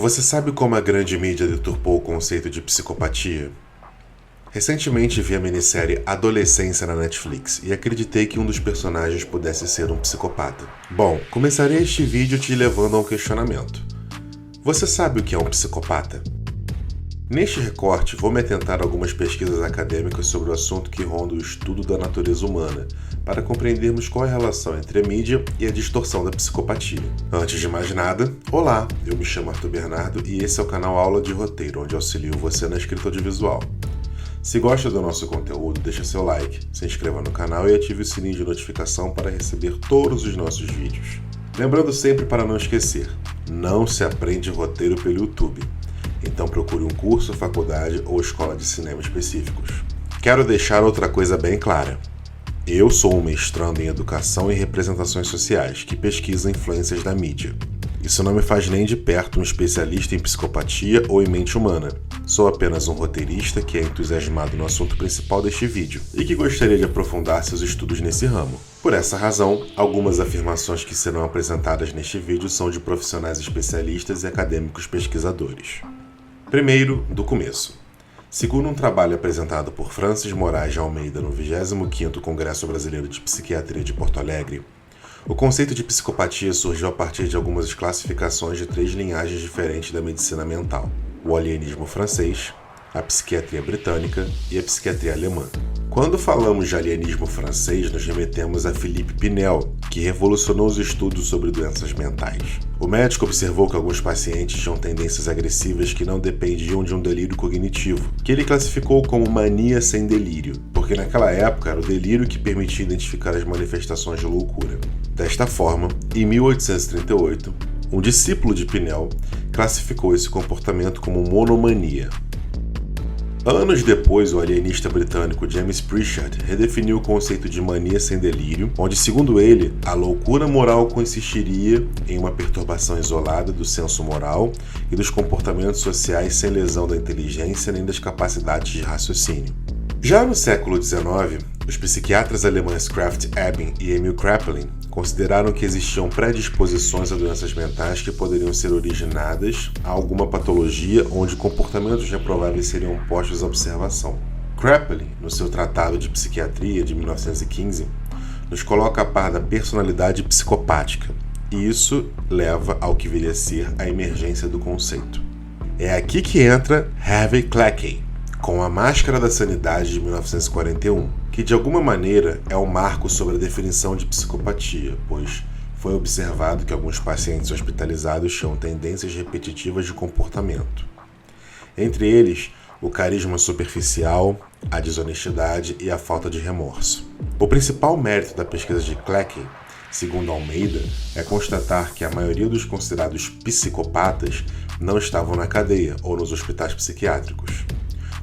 Você sabe como a grande mídia deturpou o conceito de psicopatia? Recentemente vi a minissérie Adolescência na Netflix e acreditei que um dos personagens pudesse ser um psicopata. Bom, começarei este vídeo te levando a um questionamento. Você sabe o que é um psicopata? Neste recorte, vou me atentar a algumas pesquisas acadêmicas sobre o assunto que ronda o estudo da natureza humana, para compreendermos qual é a relação entre a mídia e a distorção da psicopatia. Antes de mais nada, olá, eu me chamo Arthur Bernardo e esse é o canal Aula de Roteiro, onde auxilio você na escrita audiovisual. Se gosta do nosso conteúdo, deixa seu like, se inscreva no canal e ative o sininho de notificação para receber todos os nossos vídeos. Lembrando sempre para não esquecer, não se aprende roteiro pelo YouTube. Então procure um curso, faculdade ou escola de cinema específicos. Quero deixar outra coisa bem clara. Eu sou um mestrando em Educação e Representações Sociais que pesquisa influências da mídia. Isso não me faz nem de perto um especialista em psicopatia ou em mente humana. Sou apenas um roteirista que é entusiasmado no assunto principal deste vídeo e que gostaria de aprofundar seus estudos nesse ramo. Por essa razão, algumas afirmações que serão apresentadas neste vídeo são de profissionais especialistas e acadêmicos pesquisadores. Primeiro, do começo. Segundo um trabalho apresentado por Francis Moraes de Almeida no 25º Congresso Brasileiro de Psiquiatria de Porto Alegre, o conceito de psicopatia surgiu a partir de algumas classificações de 3 linhagens diferentes da medicina mental: o alienismo francês, a psiquiatria britânica e a psiquiatria alemã. Quando falamos de alienismo francês, nos remetemos a Philippe Pinel, que revolucionou os estudos sobre doenças mentais. O médico observou que alguns pacientes tinham tendências agressivas que não dependiam de um delírio cognitivo, que ele classificou como mania sem delírio, porque naquela época era o delírio que permitia identificar as manifestações de loucura. Desta forma, em 1838, um discípulo de Pinel classificou esse comportamento como monomania. Anos depois, o alienista britânico James Pritchard redefiniu o conceito de mania sem delírio, onde, segundo ele, a loucura moral consistiria em uma perturbação isolada do senso moral e dos comportamentos sociais sem lesão da inteligência nem das capacidades de raciocínio. Já no século XIX, os psiquiatras alemães Krafft Ebing e Emil Kraepelin consideraram que existiam predisposições a doenças mentais que poderiam ser originadas a alguma patologia onde comportamentos reprováveis seriam postos à observação. Kraepelin, no seu Tratado de Psiquiatria de 1915, nos coloca a par da personalidade psicopática, e isso leva ao que viria a ser a emergência do conceito. É aqui que entra Harvey Cleckley, com A Máscara da Sanidade de 1941, que de alguma maneira é um marco sobre a definição de psicopatia, pois foi observado que alguns pacientes hospitalizados tinham tendências repetitivas de comportamento. Entre eles, o carisma superficial, a desonestidade e a falta de remorso. O principal mérito da pesquisa de Cleckley, segundo Almeida, é constatar que a maioria dos considerados psicopatas não estavam na cadeia ou nos hospitais psiquiátricos.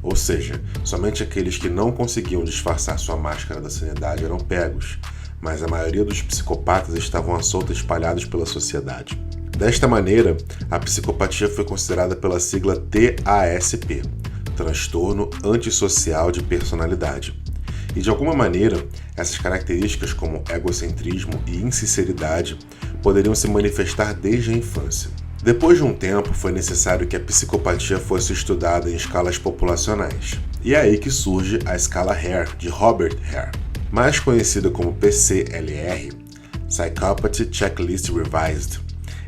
Ou seja, somente aqueles que não conseguiam disfarçar sua máscara da sanidade eram pegos, mas a maioria dos psicopatas estavam à solta espalhados pela sociedade. Desta maneira, a psicopatia foi considerada pela sigla TASP, Transtorno Antissocial de Personalidade. E de alguma maneira, essas características como egocentrismo e insinceridade poderiam se manifestar desde a infância. Depois de um tempo, foi necessário que a psicopatia fosse estudada em escalas populacionais. E é aí que surge a escala Hare, de Robert Hare, mais conhecida como PCLR, Psychopathy Checklist Revised.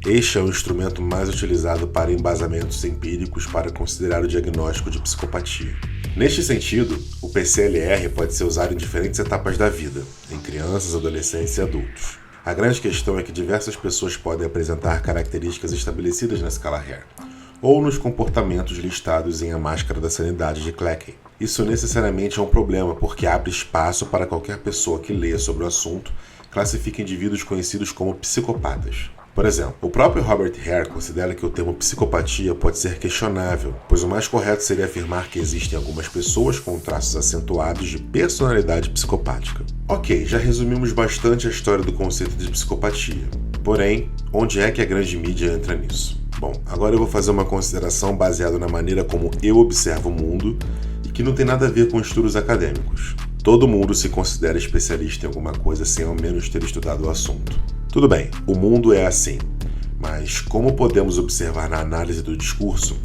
Este é o instrumento mais utilizado para embasamentos empíricos para considerar o diagnóstico de psicopatia. Neste sentido, o PCLR pode ser usado em diferentes etapas da vida, em crianças, adolescentes e adultos. A grande questão é que diversas pessoas podem apresentar características estabelecidas na escala Hare, ou nos comportamentos listados em A Máscara da Sanidade de Cleckley. Isso necessariamente é um problema, porque abre espaço para qualquer pessoa que leia sobre o assunto classifique indivíduos conhecidos como psicopatas. Por exemplo, o próprio Robert Hare considera que o termo psicopatia pode ser questionável, pois o mais correto seria afirmar que existem algumas pessoas com traços acentuados de personalidade psicopática. Ok, já resumimos bastante a história do conceito de psicopatia. Porém, onde é que a grande mídia entra nisso? Bom, agora eu vou fazer uma consideração baseada na maneira como eu observo o mundo e que não tem nada a ver com estudos acadêmicos. Todo mundo se considera especialista em alguma coisa sem ao menos ter estudado o assunto. Tudo bem, o mundo é assim, Mas, como podemos observar na análise do discurso,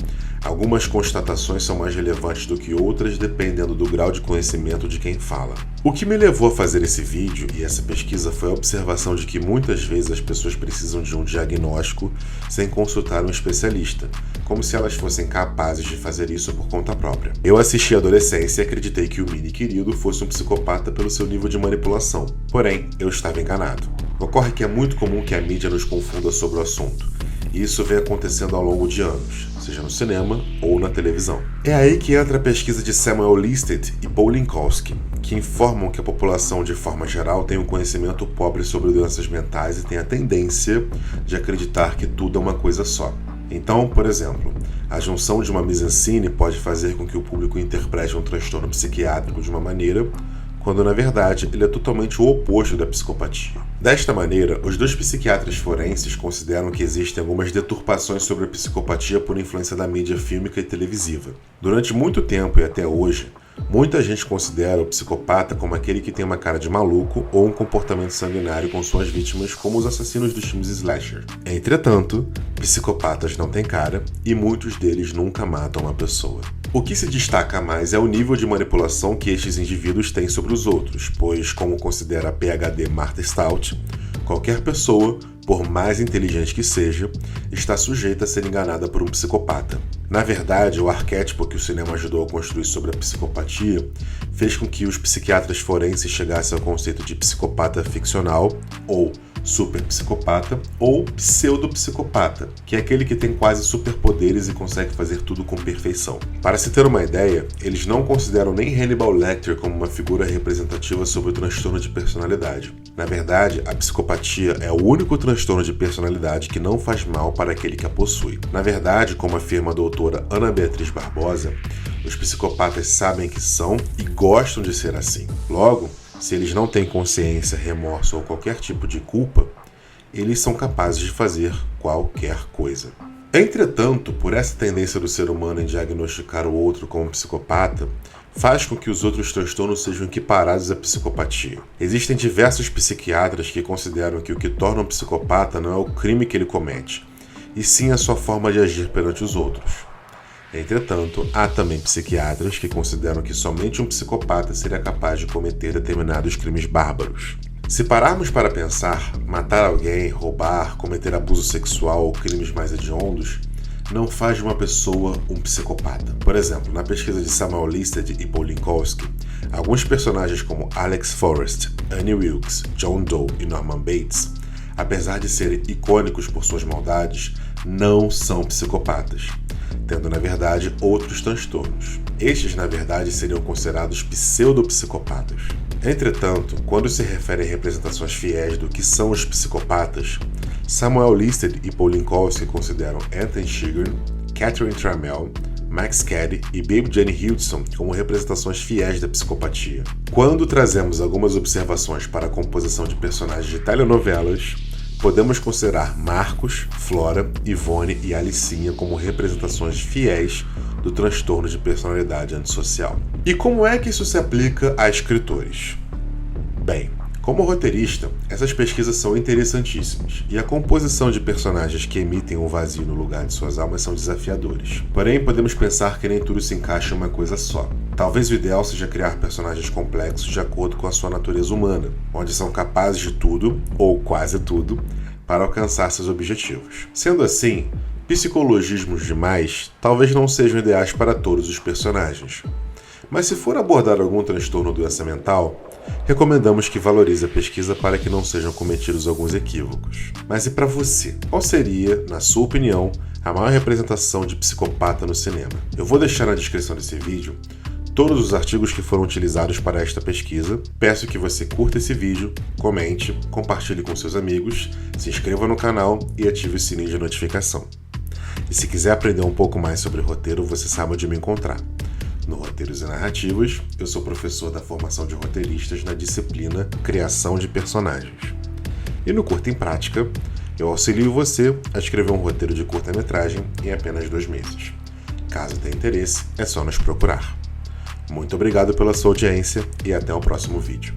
algumas constatações são mais relevantes do que outras dependendo do grau de conhecimento de quem fala. O que me levou a fazer esse vídeo e essa pesquisa foi a observação de que muitas vezes as pessoas precisam de um diagnóstico sem consultar um especialista, como se elas fossem capazes de fazer isso por conta própria. Eu assisti à adolescência e acreditei que o mini querido fosse um psicopata pelo seu nível de manipulação. Porém, eu estava enganado. Ocorre que é muito comum que a mídia nos confunda sobre o assunto, e isso vem acontecendo ao longo de anos, seja no cinema ou na televisão. É aí que entra a pesquisa de Samuel Listed e Paul Linkowski, que informam que a população de forma geral tem um conhecimento pobre sobre doenças mentais e tem a tendência de acreditar que tudo é uma coisa só. Então, por exemplo, a junção de uma mise-en-scène pode fazer com que o público interprete um transtorno psiquiátrico de uma maneira, quando na verdade ele é totalmente o oposto da psicopatia. Desta maneira, os dois psiquiatras forenses consideram que existem algumas deturpações sobre a psicopatia por influência da mídia fílmica e televisiva. Durante muito tempo e até hoje, muita gente considera o psicopata como aquele que tem uma cara de maluco ou um comportamento sanguinário com suas vítimas, como os assassinos dos filmes slasher. Entretanto, psicopatas não têm cara e muitos deles nunca matam uma pessoa. O que se destaca mais é o nível de manipulação que estes indivíduos têm sobre os outros, pois, como considera a PhD Martha Stout, qualquer pessoa, por mais inteligente que seja, está sujeita a ser enganada por um psicopata. Na verdade, o arquétipo que o cinema ajudou a construir sobre a psicopatia fez com que os psiquiatras forenses chegassem ao conceito de psicopata ficcional, ou superpsicopata, ou pseudopsicopata, que é aquele que tem quase superpoderes e consegue fazer tudo com perfeição. Para se ter uma ideia, eles não consideram nem Hannibal Lecter como uma figura representativa sobre o transtorno de personalidade. Na verdade, a psicopatia é o único transtorno de personalidade que não faz mal para aquele que a possui. Na verdade, como afirma a doutora Ana Beatriz Barbosa, os psicopatas sabem que são e gostam de ser assim. Logo, se eles não têm consciência, remorso ou qualquer tipo de culpa, eles são capazes de fazer qualquer coisa. Entretanto, por essa tendência do ser humano em diagnosticar o outro como psicopata, faz com que os outros transtornos sejam equiparados à psicopatia. Existem diversos psiquiatras que consideram que o que torna um psicopata não é o crime que ele comete, e sim a sua forma de agir perante os outros. Entretanto, há também psiquiatras que consideram que somente um psicopata seria capaz de cometer determinados crimes bárbaros. Se pararmos para pensar, matar alguém, roubar, cometer abuso sexual ou crimes mais hediondos, não faz de uma pessoa um psicopata. Por exemplo, na pesquisa de Samuel Listed e Paul Linkowski, alguns personagens como Alex Forrest, Annie Wilkes, John Doe e Norman Bates, apesar de serem icônicos por suas maldades, não são psicopatas, tendo na verdade outros transtornos. Estes na verdade seriam considerados pseudopsicopatas. Entretanto, quando se refere a representações fiéis do que são os psicopatas, Samuel Listed e Paul Linkowski consideram Anthony Shigern, Catherine Trammell, Max Cady e Babe Jane Hudson como representações fiéis da psicopatia. Quando trazemos algumas observações para a composição de personagens de telenovelas, podemos considerar Marcos, Flora, Ivone e Alicinha como representações fiéis do transtorno de personalidade antissocial. E como é que isso se aplica a escritores? Bem, como roteirista, essas pesquisas são interessantíssimas, e a composição de personagens que emitem um vazio no lugar de suas almas são desafiadores. Porém, podemos pensar que nem tudo se encaixa em uma coisa só. Talvez o ideal seja criar personagens complexos de acordo com a sua natureza humana, onde são capazes de tudo, ou quase tudo, para alcançar seus objetivos. Sendo assim, psicologismos demais talvez não sejam ideais para todos os personagens. Mas se for abordar algum transtorno ou doença mental, recomendamos que valorize a pesquisa para que não sejam cometidos alguns equívocos. Mas e para você? Qual seria, na sua opinião, a maior representação de psicopata no cinema? Eu vou deixar na descrição desse vídeo todos os artigos que foram utilizados para esta pesquisa. Peço que você curta esse vídeo, comente, compartilhe com seus amigos, se inscreva no canal e ative o sininho de notificação. E se quiser aprender um pouco mais sobre roteiro, você sabe onde me encontrar. No Roteiros e Narrativas, eu sou professor da formação de roteiristas na disciplina Criação de Personagens. E no Curta em Prática, eu auxilio você a escrever um roteiro de curta-metragem em apenas 2 meses. Caso tenha interesse, é só nos procurar. Muito obrigado pela sua audiência e até o próximo vídeo.